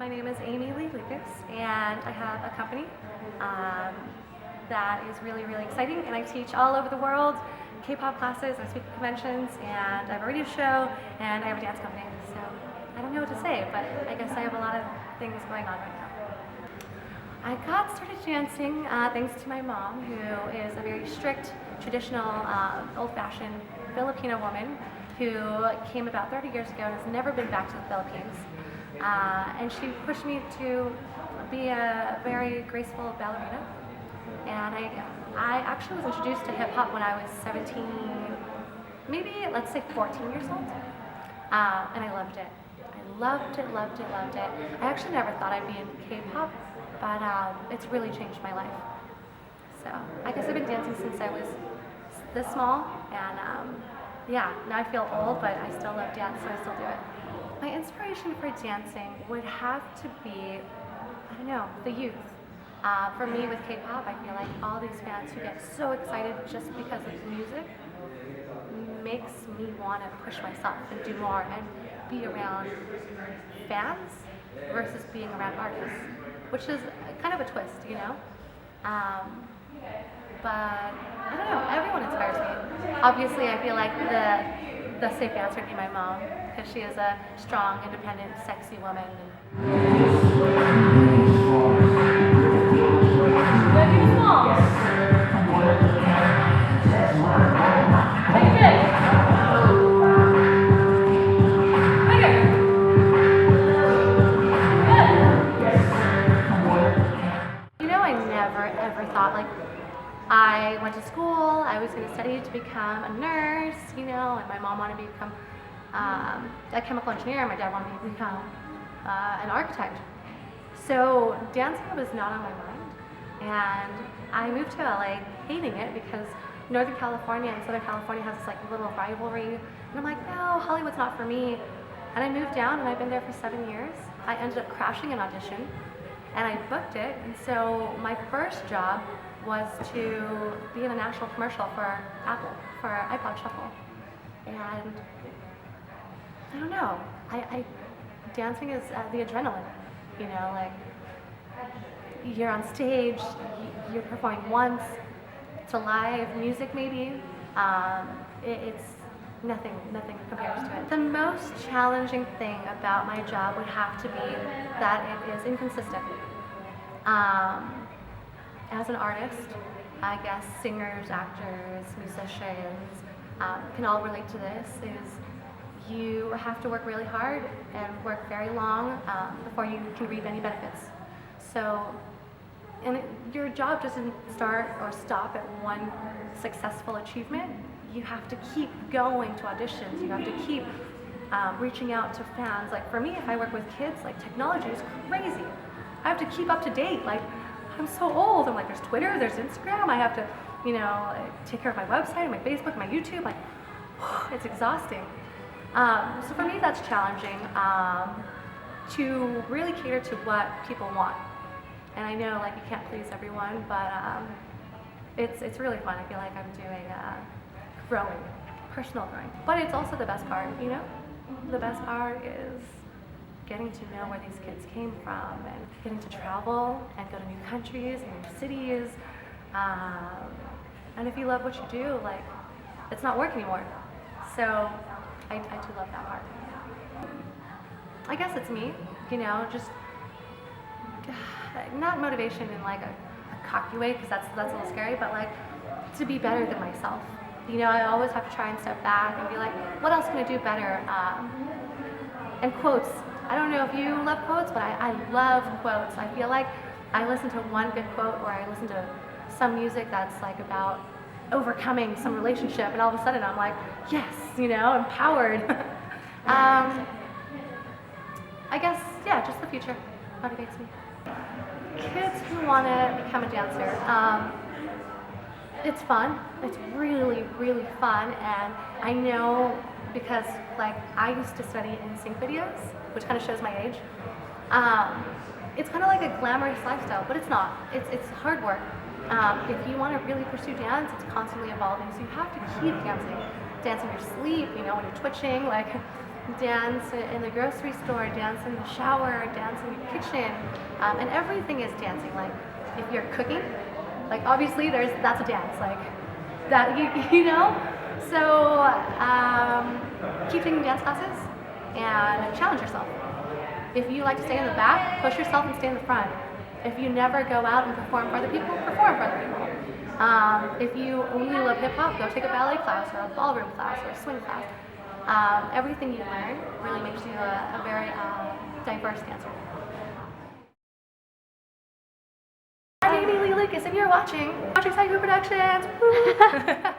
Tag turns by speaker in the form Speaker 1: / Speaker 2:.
Speaker 1: My name is Aimee and I have a company that is really, really exciting, and I teach all over the world K-pop classes, I speak at conventions, and I have a radio show, and I have a dance company. So I don't know what to say, but I guess I have a lot of things going on right now. I got started dancing thanks to my mom, who is a very strict, traditional, old-fashioned Filipino woman who came about 30 years ago and has never been back to the Philippines. And she pushed me to be a very graceful ballerina. And I actually was introduced to hip hop when I was 17, maybe let's say 14 years old. And I loved it. I loved it, loved it, loved it. I actually never thought I'd be in K-pop, but it's really changed my life. So I guess I've been dancing since I was this small, and yeah, now I feel old, but I still love dance, so I still do it. My inspiration for dancing would have to be, I don't know, the youth. For me with K-pop, I feel like all these fans who get so excited just because of the music makes me want to push myself and do more and be around fans versus being around artists, which is kind of a twist, you know? But I don't know, everyone inspires me. Obviously, I feel like the safe answer would be my mom, because she is a strong, independent, sexy woman. You know, I never ever thought, like, I went to school, I was going to study to become a nurse, you know, and my mom wanted me to become a chemical engineer, and my dad wanted me to become an architect. So dancing was not on my mind, and I moved to LA hating it because Northern California and Southern California has this like little rivalry, and I'm like, no, Hollywood's not for me. And I moved down, and I've been there for 7 years. I ended up crashing an audition, and I booked it, and so my first job was to be in a national commercial for Apple, for iPod Shuffle. And I don't know, dancing is the adrenaline, you know, like you're on stage, you're performing once, it's a live music maybe, it's nothing compares to it. The most challenging thing about my job would have to be that it is inconsistent. As an artist, I guess singers, actors, musicians can all relate to this, is you have to work really hard and work very long before you can reap any benefits. So, and your job doesn't start or stop at one successful achievement. You have to keep going to auditions, you have to keep reaching out to fans. Like for me, if I work with kids, like technology is crazy. I have to keep up to date. Like, I'm so old. I'm like, there's Twitter, there's Instagram. I have to, you know, take care of my website, my Facebook, my YouTube. Like, it's exhausting. So for me, that's challenging to really cater to what people want. And I know, like, you can't please everyone, but it's really fun. I feel like I'm doing growing, personal growing. But it's also the best part, you know? The best part is getting to know where these kids came from and getting to travel and go to new countries and new cities. And if you love what you do, like, it's not work anymore. So I do love that part. I guess it's me, you know, just not motivation in like a cocky way, because that's a little scary, but like to be better than myself. You know, I always have to try and step back and be like, what else can I do better? And quotes. I don't know if you love quotes, but I love quotes. I feel like I listen to one good quote, or I listen to some music that's like about overcoming some relationship, and all of a sudden I'm like, yes, you know, empowered. I guess, yeah, just the future motivates me. Kids who want to become a dancer, it's fun. It's really, really fun, and I know because like I used to study in sync videos, which kind of shows my age. It's kind of like a glamorous lifestyle, but it's not. It's hard work. If you want to really pursue dance, it's constantly evolving, so you have to keep dancing. Dance in your sleep, you know, when you're twitching, like dance in the grocery store, dance in the shower, dance in the kitchen, and everything is dancing. Like if you're cooking, like obviously that's a dance, like that you know. So keep taking dance classes and challenge yourself. If you like to stay in the back, push yourself and stay in the front. If you never go out and perform for other people, perform for other people. If you only love hip hop, go take a ballet class or a ballroom class or a swing class. Everything you learn really makes you a very diverse dancer. I'm Aimee Lee Lucas, and you're watching Side Productions.